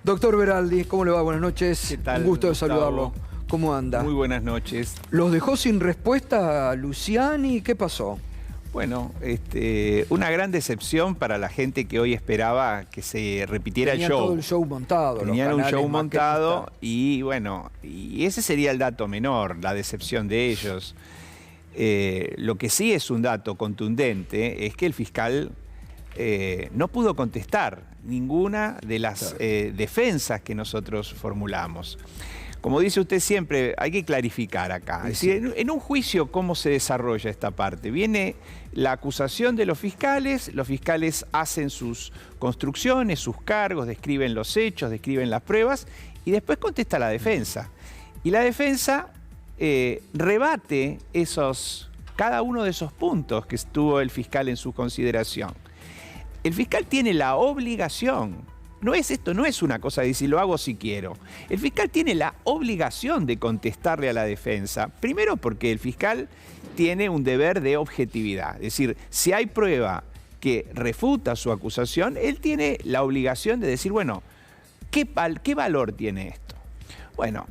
Doctor Beraldi, ¿cómo le va? Buenas noches. ¿Qué tal, Un gusto de Gustavo? saludarlo. ¿Cómo anda? Muy buenas noches. ¿Los dejó sin respuesta a Luciani? ¿Qué pasó? Bueno, una gran decepción para la gente que hoy esperaba que se repitiera el show. Todo el show montado. Tenían un show montado maquinistas. y bueno, y ese sería el dato menor, la decepción de ellos. Lo que sí es un dato contundente es que el fiscal no pudo contestar ninguna de las defensas que nosotros formulamos. Como dice usted siempre, hay que clarificar acá. Es decir, en un juicio, ¿cómo se desarrolla esta parte? Viene la acusación de los fiscales hacen sus construcciones, sus cargos, describen los hechos, describen las pruebas, y después contesta la defensa. Y la defensa rebate cada uno de esos puntos que tuvo el fiscal en su consideración. El fiscal tiene la obligación. Esto no es una cosa de decir lo hago si quiero. El fiscal tiene la obligación de contestarle a la defensa. Primero porque el fiscal tiene un deber de objetividad. Es decir, si hay prueba que refuta su acusación, él tiene la obligación de decir, bueno, ¿qué valor tiene esto? Bueno,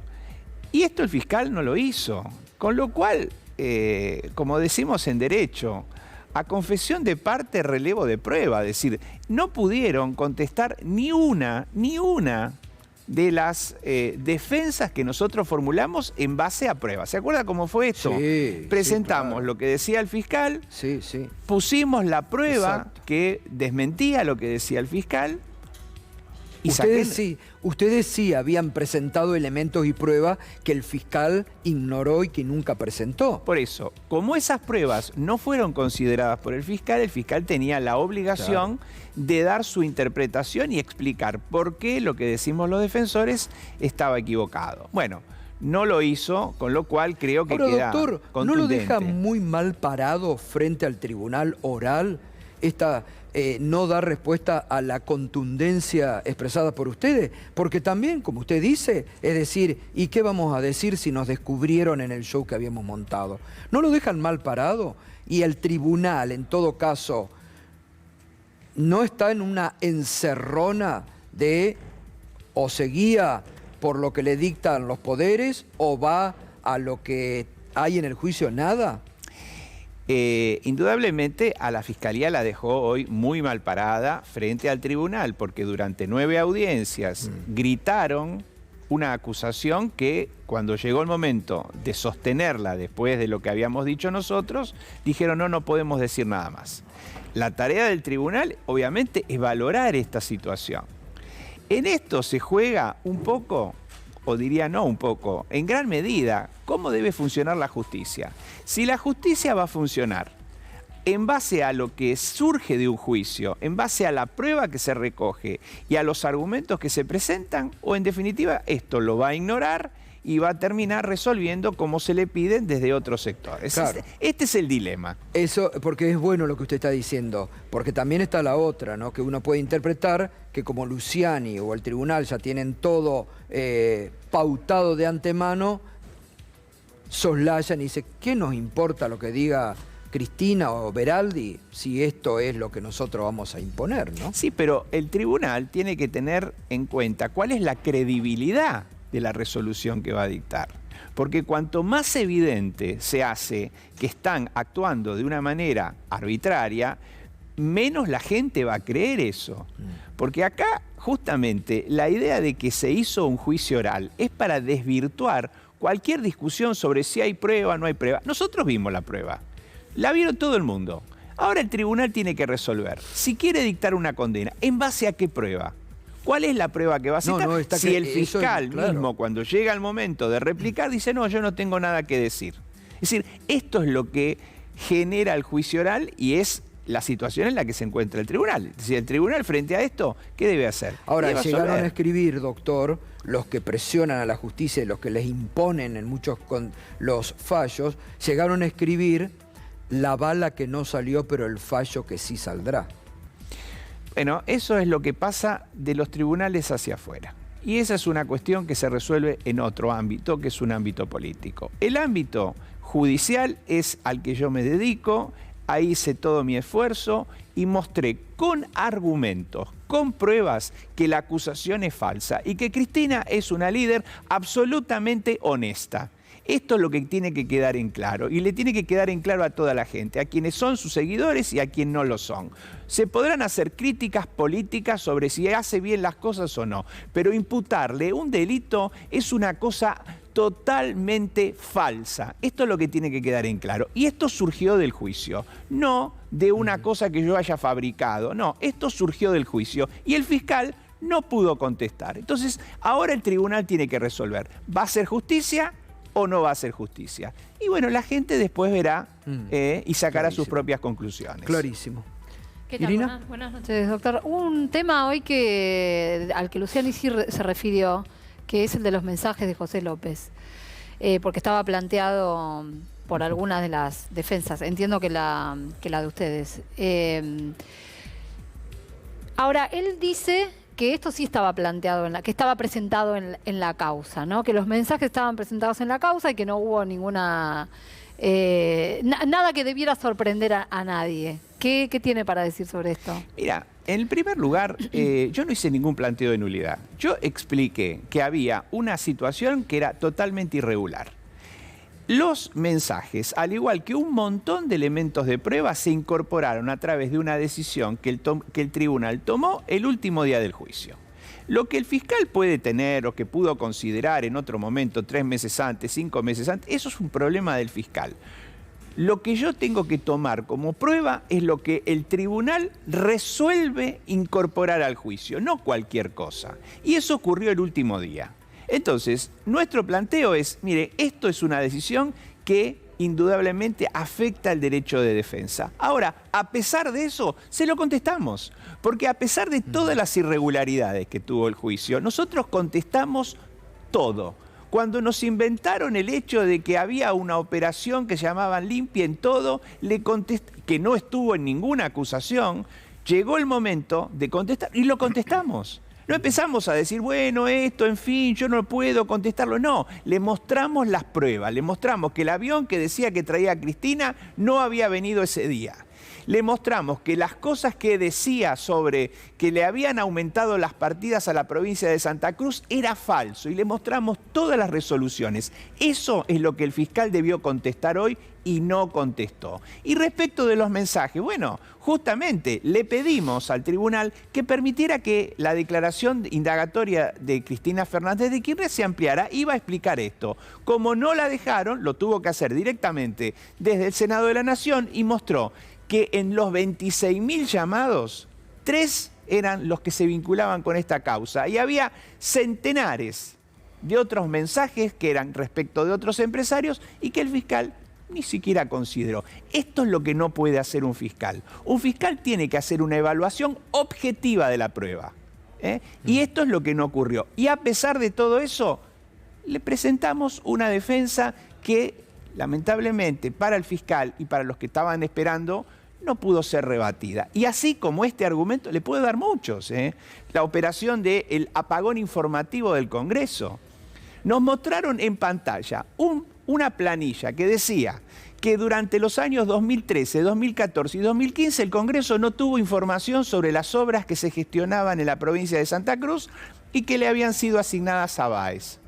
y esto el fiscal no lo hizo. Con lo cual, como decimos en derecho, a confesión de parte, relevo de prueba. Es decir, no pudieron contestar ni una de las defensas que nosotros formulamos en base a pruebas. ¿Se acuerda cómo fue esto? Sí, presentamos claro. Lo que decía el fiscal, Sí. pusimos la prueba Exacto. que desmentía lo que decía el fiscal. Y Ustedes sí habían presentado elementos y pruebas que el fiscal ignoró y que nunca presentó. Por eso, como esas pruebas no fueron consideradas por el fiscal tenía la obligación de dar su interpretación y explicar por qué lo que decimos los defensores estaba equivocado. Bueno, no lo hizo, con lo cual creo que Ahora, queda doctor, ¿no lo contundente. deja muy mal parado frente al tribunal oral no dar respuesta a la contundencia expresada por ustedes? Porque también, como usted dice, es decir, ¿y qué vamos a decir si nos descubrieron en el show que habíamos montado? ¿No lo dejan mal parado? Y el tribunal, en todo caso, ¿no está en una encerrona de o se guía por lo que le dictan los poderes o va a lo que hay en el juicio? Nada. Indudablemente a la Fiscalía la dejó hoy muy mal parada frente al tribunal, porque durante 9 audiencias gritaron una acusación que cuando llegó el momento de sostenerla después de lo que habíamos dicho nosotros, dijeron no podemos decir nada más. La tarea del tribunal obviamente es valorar esta situación. En esto se juega un poco, o diría no un poco, en gran medida, cómo debe funcionar la justicia. Si la justicia va a funcionar en base a lo que surge de un juicio, en base a la prueba que se recoge y a los argumentos que se presentan, o en definitiva esto lo va a ignorar y va a terminar resolviendo como se le piden desde otros sectores. Claro. Este es el dilema. Eso, porque es bueno lo que usted está diciendo, porque también está la otra, ¿no? Que uno puede interpretar que como Luciani o el tribunal ya tienen todo pautado de antemano, soslayan y dicen, ¿qué nos importa lo que diga Cristina o Beraldi si esto es lo que nosotros vamos a imponer, ¿no? Sí, pero el tribunal tiene que tener en cuenta cuál es la credibilidad de la resolución que va a dictar. Porque cuanto más evidente se hace que están actuando de una manera arbitraria, menos la gente va a creer eso. Porque acá, justamente, la idea de que se hizo un juicio oral es para desvirtuar cualquier discusión sobre si hay prueba o no hay prueba. Nosotros vimos la prueba. La vieron todo el mundo. Ahora el tribunal tiene que resolver. Si quiere dictar una condena, ¿en base a qué prueba? ¿Cuál es la prueba que va a citar? Si el fiscal mismo, cuando llega el momento de replicar, dice, no, yo no tengo nada que decir. Es decir, esto es lo que genera el juicio oral y es la situación en la que se encuentra el tribunal. Es decir, el tribunal frente a esto, ¿qué debe hacer? Ahora, debe llegaron resolver. a escribir, doctor, los que presionan a la justicia y los que les imponen en muchos los fallos, llegaron a escribir la bala que no salió, pero el fallo que sí saldrá. Bueno, eso es lo que pasa de los tribunales hacia afuera. Y esa es una cuestión que se resuelve en otro ámbito, que es un ámbito político. El ámbito judicial es al que yo me dedico, ahí hice todo mi esfuerzo y mostré con argumentos con pruebas que la acusación es falsa y que Cristina es una líder absolutamente honesta. Esto es lo que tiene que quedar en claro y le tiene que quedar en claro a toda la gente, a quienes son sus seguidores y a quienes no lo son. Se podrán hacer críticas políticas sobre si hace bien las cosas o no, pero imputarle un delito es una cosa totalmente falsa. Esto es lo que tiene que quedar en claro. Y esto surgió del juicio, no de una cosa que yo haya fabricado. No, esto surgió del juicio y el fiscal no pudo contestar. Entonces, ahora el tribunal tiene que resolver. ¿Va a hacer justicia o no va a hacer justicia? Y bueno, la gente después verá y sacará sus propias conclusiones. Clarísimo. ¿Qué tal? Irina. Buenas noches, doctor. Un tema hoy al que Luciani sí se refirió, que es el de los mensajes de José López, porque estaba planteado por algunas de las defensas. Entiendo que la de ustedes. Ahora, él dice que esto sí estaba planteado, que estaba presentado en la causa, ¿no? Que los mensajes estaban presentados en la causa y que no hubo ninguna... nada que debiera sorprender a nadie. ¿Qué tiene para decir sobre esto? Mira, en primer lugar, yo no hice ningún planteo de nulidad. Yo expliqué que había una situación que era totalmente irregular. Los mensajes, al igual que un montón de elementos de prueba, se incorporaron a través de una decisión que el tribunal tomó el último día del juicio. Lo que el fiscal puede tener o que pudo considerar en otro momento, 3 meses antes, 5 meses antes, eso es un problema del fiscal. Lo que yo tengo que tomar como prueba es lo que el tribunal resuelve incorporar al juicio, no cualquier cosa. Y eso ocurrió el último día. Entonces, nuestro planteo es, mire, esto es una decisión que indudablemente afecta el derecho de defensa. Ahora, a pesar de eso, se lo contestamos, porque a pesar de todas las irregularidades que tuvo el juicio, nosotros contestamos todo. Cuando nos inventaron el hecho de que había una operación que llamaban limpia en todo, le contesté, que no estuvo en ninguna acusación, llegó el momento de contestar y lo contestamos. No empezamos a decir, bueno, esto, en fin, yo no puedo contestarlo. No, le mostramos las pruebas, le mostramos que el avión que decía que traía a Cristina no había venido ese día. Le mostramos que las cosas que decía sobre que le habían aumentado las partidas a la provincia de Santa Cruz era falso y le mostramos todas las resoluciones. Eso es lo que el fiscal debió contestar hoy y no contestó. Y respecto de los mensajes, bueno, justamente le pedimos al tribunal que permitiera que la declaración indagatoria de Cristina Fernández de Kirchner se ampliara. Iba a explicar esto. Como no la dejaron, lo tuvo que hacer directamente desde el Senado de la Nación y mostró que en los 26.000 llamados, 3 eran los que se vinculaban con esta causa. Y había centenares de otros mensajes que eran respecto de otros empresarios y que el fiscal ni siquiera consideró. Esto es lo que no puede hacer un fiscal. Un fiscal tiene que hacer una evaluación objetiva de la prueba. Y esto es lo que no ocurrió. Y a pesar de todo eso, le presentamos una defensa que, lamentablemente, para el fiscal y para los que estaban esperando, no pudo ser rebatida. Y así como este argumento, le puedo dar muchos. La operación del apagón informativo del Congreso. Nos mostraron en pantalla una planilla que decía que durante los años 2013, 2014 y 2015 el Congreso no tuvo información sobre las obras que se gestionaban en la provincia de Santa Cruz y que le habían sido asignadas a Baez.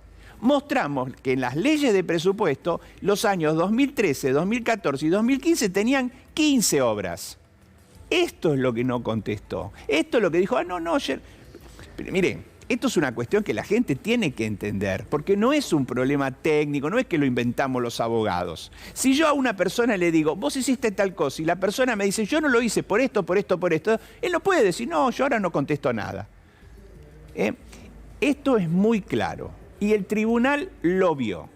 Mostramos que en las leyes de presupuesto los años 2013, 2014 y 2015 tenían 15 obras. Esto es lo que no contestó. Esto es lo que dijo, Pero miren, esto es una cuestión que la gente tiene que entender, porque no es un problema técnico, no es que lo inventamos los abogados. Si yo a una persona le digo, vos hiciste tal cosa, y la persona me dice, yo no lo hice por esto, por esto, por esto, él no puede decir, no, yo ahora no contesto nada. Esto es muy claro. Y el tribunal lo vio.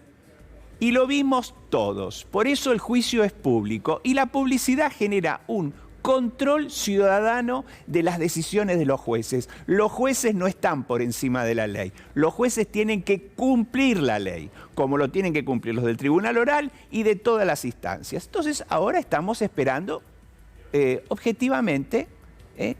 Y lo vimos todos. Por eso el juicio es público. Y la publicidad genera un control ciudadano de las decisiones de los jueces. Los jueces no están por encima de la ley. Los jueces tienen que cumplir la ley, como lo tienen que cumplir los del tribunal oral y de todas las instancias. Entonces, ahora estamos esperando objetivamente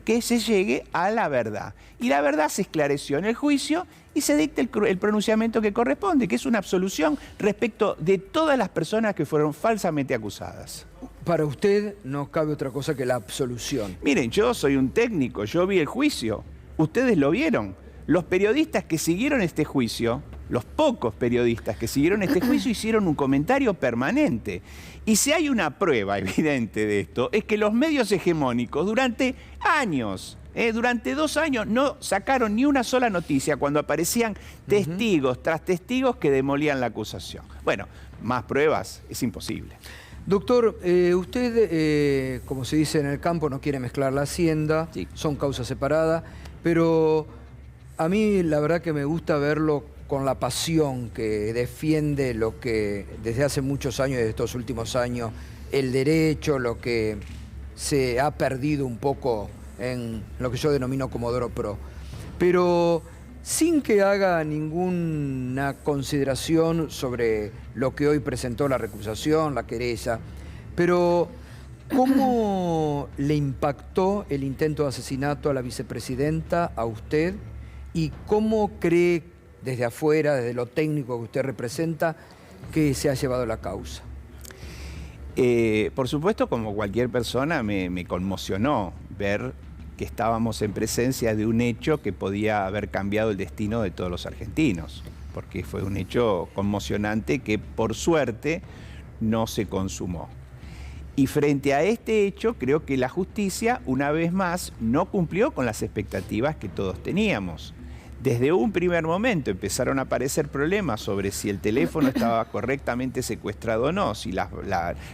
que se llegue a la verdad. Y la verdad se esclareció en el juicio y se dicta el pronunciamiento que corresponde, que es una absolución respecto de todas las personas que fueron falsamente acusadas. Para usted no cabe otra cosa que la absolución. Miren, yo soy un técnico, yo vi el juicio. ustedes lo vieron. Los periodistas que siguieron este juicio, los pocos periodistas que siguieron este juicio hicieron un comentario permanente. Y si hay una prueba evidente de esto, es que los medios hegemónicos durante años, durante 2 años, no sacaron ni una sola noticia cuando aparecían testigos tras testigos que demolían la acusación. Bueno, más pruebas es imposible. Doctor, usted, como se dice en el campo, no quiere mezclar la hacienda, Sí. son causas separadas, pero a mí la verdad que me gusta verlo con la pasión que defiende lo que desde hace muchos años, desde estos últimos años, el derecho, lo que se ha perdido un poco en lo que yo denomino Comodoro Pro. Pero sin que haga ninguna consideración sobre lo que hoy presentó la recusación, la querella, pero ¿cómo le impactó el intento de asesinato a la vicepresidenta, a usted? ¿Y cómo cree desde afuera, desde lo técnico que usted representa, que se ha llevado la causa? Por supuesto, como cualquier persona, me conmocionó ver que estábamos en presencia de un hecho que podía haber cambiado el destino de todos los argentinos, porque fue un hecho conmocionante que, por suerte, no se consumó. Y frente a este hecho, creo que la justicia, una vez más, no cumplió con las expectativas que todos teníamos. Desde un primer momento empezaron a aparecer problemas sobre si el teléfono estaba correctamente secuestrado o no, si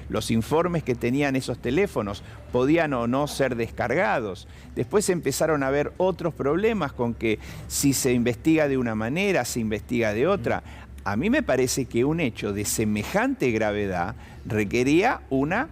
los informes que tenían esos teléfonos podían o no ser descargados. Después empezaron a haber otros problemas con que si se investiga de una manera, se investiga de otra. A mí me parece que un hecho de semejante gravedad requería una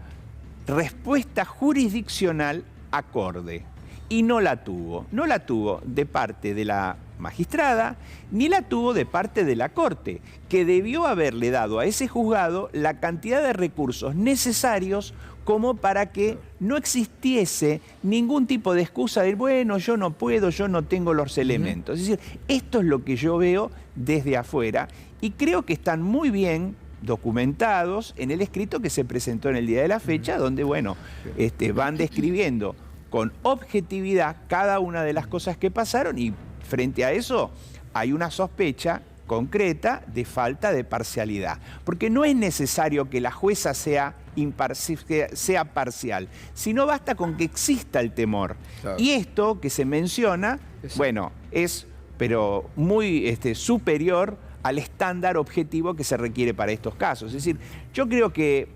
respuesta jurisdiccional acorde. Y no la tuvo. No la tuvo de parte de la magistrada, ni la tuvo de parte de la Corte, que debió haberle dado a ese juzgado la cantidad de recursos necesarios como para que no existiese ningún tipo de excusa de, bueno, yo no puedo, yo no tengo los elementos. Es decir, esto es lo que yo veo desde afuera y creo que están muy bien documentados en el escrito que se presentó en el día de la fecha, donde, bueno, van describiendo con objetividad cada una de las cosas que pasaron y frente a eso hay una sospecha concreta de falta de parcialidad. Porque no es necesario que la jueza sea parcial, sino basta con que exista el temor. Claro. Y esto que se menciona, bueno, es pero muy superior al estándar objetivo que se requiere para estos casos. Es decir, yo creo que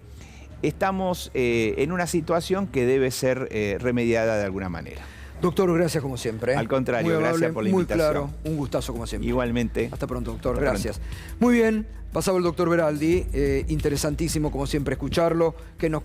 estamos en una situación que debe ser remediada de alguna manera. Doctor, gracias como siempre. Al contrario, muy amable, gracias por la invitación. Muy claro, un gustazo como siempre. Igualmente. Hasta pronto, doctor. Hasta Gracias. Pronto. Muy bien, pasaba el doctor Beraldi. Interesantísimo como siempre escucharlo. Que nos